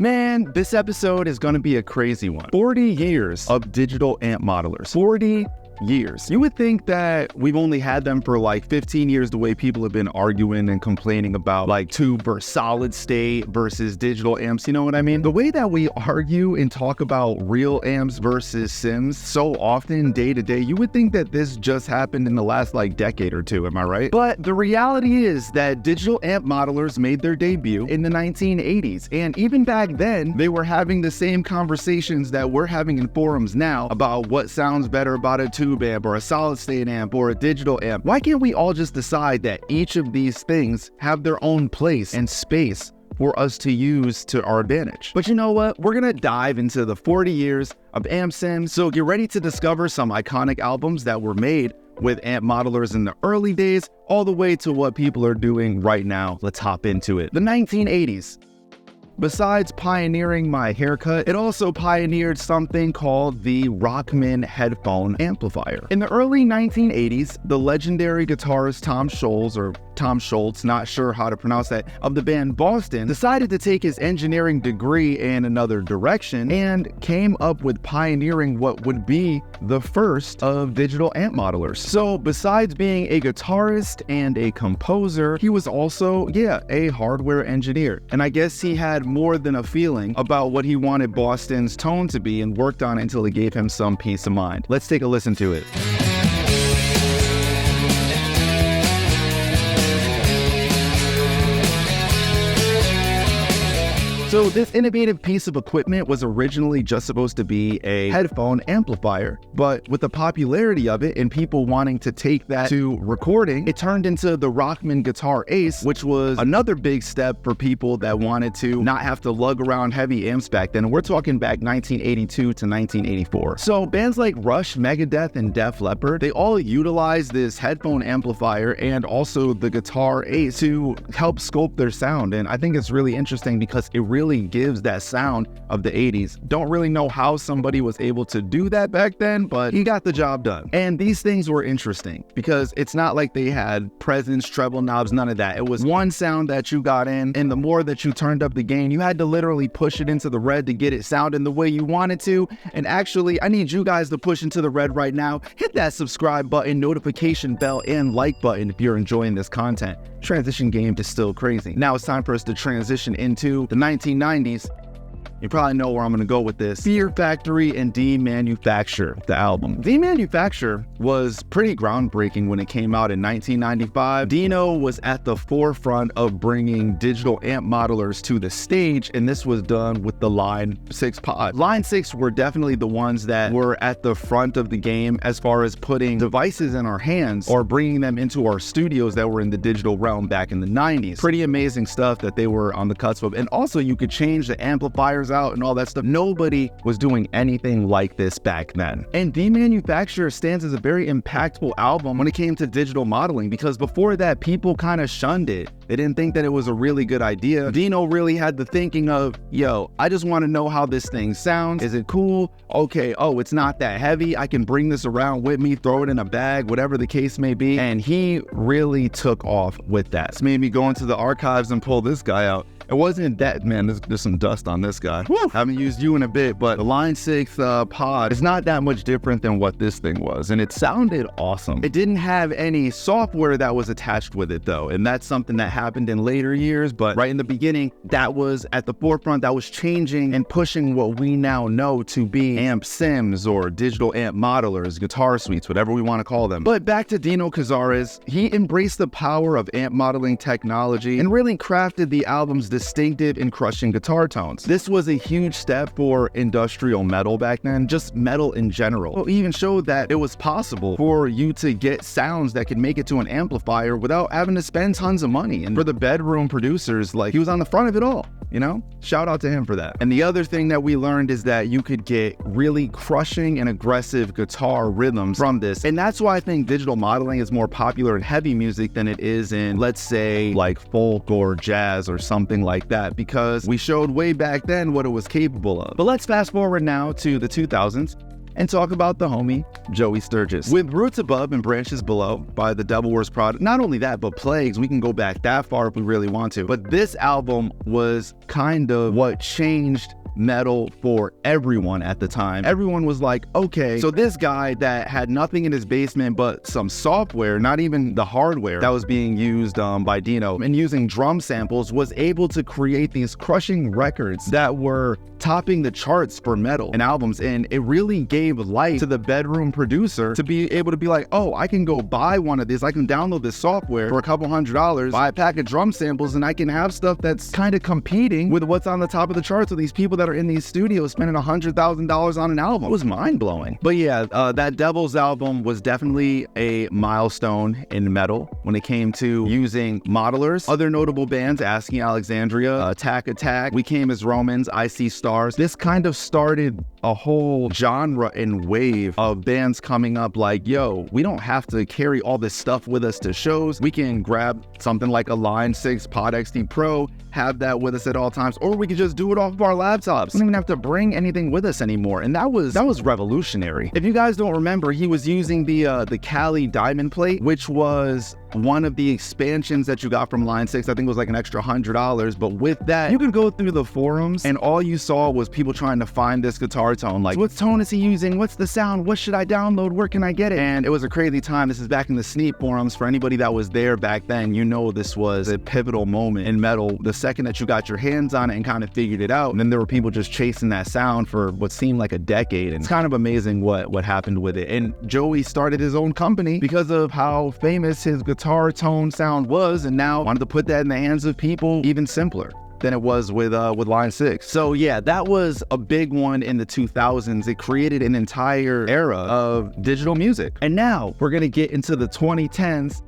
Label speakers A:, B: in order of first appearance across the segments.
A: Man, this episode is gonna be a crazy one. 40 years of digital amp modelers. 40 years. You would think that we've only had them for like 15 years, the way people have been arguing and complaining about like tube versus solid state versus digital amps, you know what I mean? The way that we argue and talk about real amps versus sims so often day to day, you would think that this just happened in the last like decade or two, am I right? But the reality is that digital amp modelers made their debut in the 1980s, and even back then, they were having the same conversations that we're having in forums now about what sounds better about a tube amp or a solid state amp or a digital amp. Why can't we all just decide that each of these things have their own place and space for us to use to our advantage? But you know what? We're gonna dive into the 40 years of amp sims, so get ready to discover some iconic albums that were made with amp modelers in the early days, all the way to what people are doing right now. Let's hop into it. The 1980s. Besides pioneering my haircut, it also pioneered something called the Rockman headphone amplifier. In the early 1980s, the legendary guitarist Tom Scholz, not sure how to pronounce that, of the band Boston, decided to take his engineering degree in another direction and came up with pioneering what would be the first of digital amp modelers. So besides being a guitarist and a composer, he was also, a hardware engineer. And I guess he had more than a feeling about what he wanted Boston's tone to be and worked on it until it gave him some peace of mind. Let's take a listen to it. So this innovative piece of equipment was originally just supposed to be a headphone amplifier, but with the popularity of it and people wanting to take that to recording, it turned into the Rockman Guitar Ace, which was another big step for people that wanted to not have to lug around heavy amps back then. We're talking back 1982 to 1984. So bands like Rush, Megadeth, and Def Leppard, they all utilized this headphone amplifier and also the Guitar Ace to help sculpt their sound. And I think it's really interesting because it really gives that sound of the 80s. Don't really know how somebody was able to do that back then, but he got the job done. And these things were interesting because it's not like they had presence, treble knobs, none of that. It was one sound that you got in, and the more that you turned up the gain, you had to literally push it into the red to get it sounding the way you wanted to. And actually, I need you guys to push into the red right now. Hit that subscribe button, notification bell, and like button if you're enjoying this content. Transition game is still crazy. Now it's time for us to transition into the 1990s. You probably know where I'm gonna go with this. Fear Factory and Demanufacture, the album. Demanufacture was pretty groundbreaking when it came out in 1995. Dino was at the forefront of bringing digital amp modelers to the stage, and this was done with the Line 6 pod. Line 6 were definitely the ones that were at the front of the game as far as putting devices in our hands or bringing them into our studios that were in the digital realm back in the 90s. Pretty amazing stuff that they were on the cusp of. And also you could change the amplifiers out and all that stuff. Nobody was doing anything like this back then. And Demanufacture stands as a very impactful album when it came to digital modeling, because before that, people kind of shunned it. They didn't think that it was a really good idea. Dino really had the thinking of, I just want to know how this thing sounds. Is it cool? Okay, it's not that heavy. I can bring this around with me, throw it in a bag, whatever the case may be. And he really took off with that. It's made me go into the archives and pull this guy out. It wasn't that, man, there's some dust on this guy. Woo! Haven't used you in a bit, but the Line 6 pod is not that much different than what this thing was, and it sounded awesome. It didn't have any software that was attached with it though, and that's something that happened in later years, but right in the beginning, that was at the forefront, that was changing and pushing what we now know to be amp sims or digital amp modelers, guitar suites, whatever we want to call them. But back to Dino Cazares, he embraced the power of amp modeling technology and really crafted the album's distinctive and crushing guitar tones. This was a huge step for industrial metal back then, just metal in general. Well, he even showed that it was possible for you to get sounds that could make it to an amplifier without having to spend tons of money. And for the bedroom producers, like, he was on the front of it all. Shout out to him for that. And the other thing that we learned is that you could get really crushing and aggressive guitar rhythms from this. And that's why I think digital modeling is more popular in heavy music than it is in, let's say, like folk or jazz or something like that, because we showed way back then what it was capable of. But let's fast forward now to the 2000s. and talk about the homie Joey Sturgis. With Roots Above and Branches Below by the Devil Wears Prada, not only that, but Plagues, we can go back that far if we really want to. But this album was kind of what changed metal for everyone at the time. Everyone was like, okay, so this guy that had nothing in his basement but some software, not even the hardware that was being used by Dino, and using drum samples, was able to create these crushing records that were topping the charts for metal and albums. And it really gave life to the bedroom producer to be able to be like, oh, I can go buy one of these, I can download this software for a couple $100, buy a pack of drum samples, and I can have stuff that's kind of competing with what's on the top of the charts with these people that are in these studios spending $100,000 on an album. It was mind-blowing. But yeah, that Devil's album was definitely a milestone in metal when it came to using modelers. Other notable bands, Asking Alexandria, Attack, We Came as Romans, I See Stars. This kind of started a whole genre and wave of bands coming up like, yo, we don't have to carry all this stuff with us to shows. We can grab something like a Line 6 Pod XT Pro, have that with us at all times, or we could just do it off of our laptops. We don't even have to bring anything with us anymore. And that was revolutionary. If you guys don't remember, he was using the Cali diamond plate, which was one of the expansions that you got from Line 6. I think it was like an extra $100. But with that, you could go through the forums and all you saw was people trying to find this guitar tone. Like, what tone is he using? What's the sound? What should I download? Where can I get it? And it was a crazy time. This is back in the Sneap forums. For anybody that was there back then, you know this was a pivotal moment in metal. The second that you got your hands on it and kind of figured it out, and then there were people just chasing that sound for what seemed like a decade. And it's kind of amazing what happened with it. And Joey started his own company because of how famous his guitar tone sound was, and now wanted to put that in the hands of people even simpler than it was with Line 6. So yeah, that was a big one in the 2000s. It created an entire era of digital music. And now we're gonna get into the 2010s.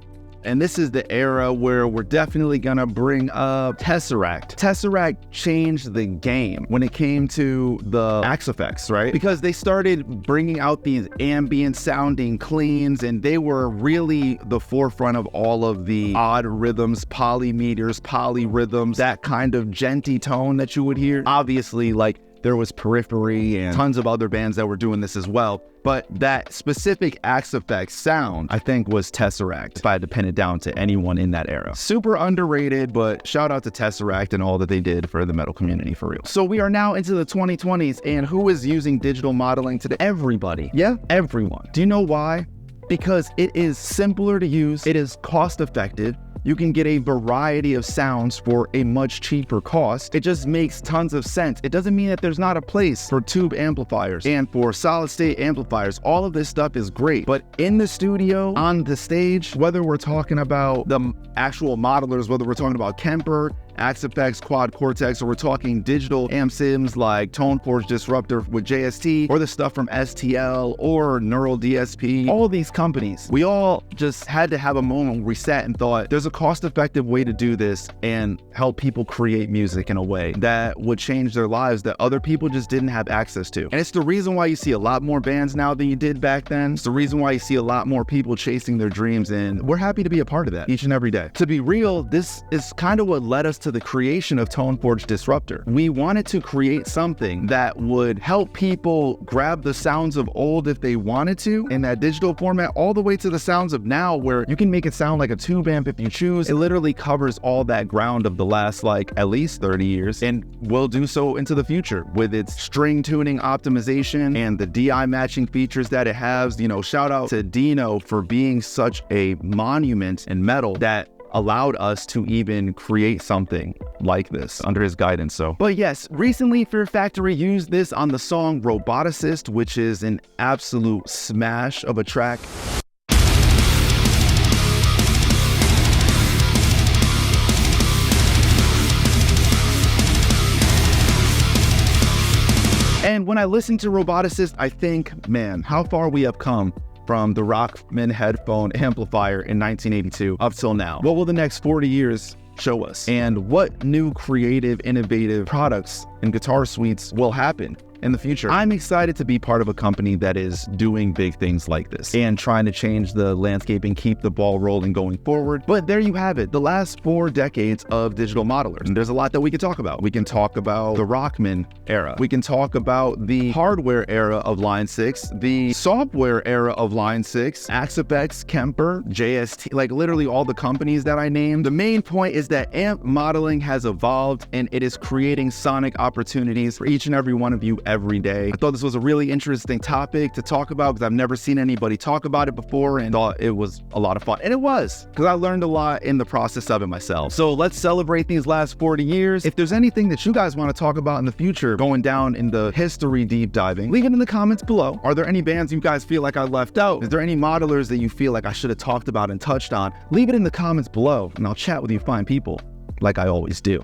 A: And this is the era where we're definitely gonna bring up Tesseract. Tesseract changed the game when it came to the axe effects, right? Because they started bringing out these ambient sounding cleans, and they were really the forefront of all of the odd rhythms, polymeters, polyrhythms, that kind of djenty tone that you would hear. Obviously, like, there was Periphery and tons of other bands that were doing this as well. But that specific axe effects sound, I think, was Tesseract, if I had to pin it down to anyone in that era. Super underrated, but shout out to Tesseract and all that they did for the metal community, for real. So we are now into the 2020s, and who is using digital modeling today? Everybody. Yeah, everyone. Do you know why? Because it is simpler to use, it is cost effective. You can get a variety of sounds for a much cheaper cost. It just makes tons of sense. It doesn't mean that there's not a place for tube amplifiers and for solid state amplifiers. All of this stuff is great, but in the studio, on the stage, whether we're talking about the actual modelers, whether we're talking about Kemper, Axe Effects, Quad Cortex, or we're talking digital amp sims like Toneforge Disruptor with JST, or the stuff from STL or Neural DSP, all these companies, we all just had to have a moment where we sat and thought, there's a cost-effective way to do this and help people create music in a way that would change their lives that other people just didn't have access to. And it's the reason why you see a lot more bands now than you did back then. It's the reason why you see a lot more people chasing their dreams, and we're happy to be a part of that each and every day. To be real, this is kind of what led us to the creation of Toneforge Disruptor. We wanted to create something that would help people grab the sounds of old if they wanted to in that digital format, all the way to the sounds of now, where you can make it sound like a tube amp if you choose. It literally covers all that ground of the last like at least 30 years, and will do so into the future with its string tuning optimization and the DI matching features that it has. You know, shout out to Dino for being such a monument in metal that allowed us to even create something like this under his guidance. So, but yes, recently Fear Factory used this on the song Roboticist, which is an absolute smash of a track. And when I listen to Roboticist, I think, man, how far we have come from the Rockman headphone amplifier in 1982 up till now. What will the next 40 years show us? And what new creative, innovative products and guitar suites will happen in the future. I'm excited to be part of a company that is doing big things like this and trying to change the landscape and keep the ball rolling going forward. But there you have it, the last 4 decades of digital modelers. And there's a lot that we can talk about. We can talk about the Rockman era. We can talk about the hardware era of Line 6, the software era of Line 6, Axapex, Kemper, JST, like literally all the companies that I named. The main point is that AMP modeling has evolved and it is creating sonic opportunities for each and every one of you every day. I thought this was a really interesting topic to talk about because I've never seen anybody talk about it before and thought it was a lot of fun. And it was, because I learned a lot in the process of it myself. So let's celebrate these last 40 years. If there's anything that you guys want to talk about in the future, going down in the history deep diving, leave it in the comments below. Are there any bands you guys feel like I left out? Is there any modelers that you feel like I should have talked about and touched on? Leave it in the comments below and I'll chat with you fine people like I always do.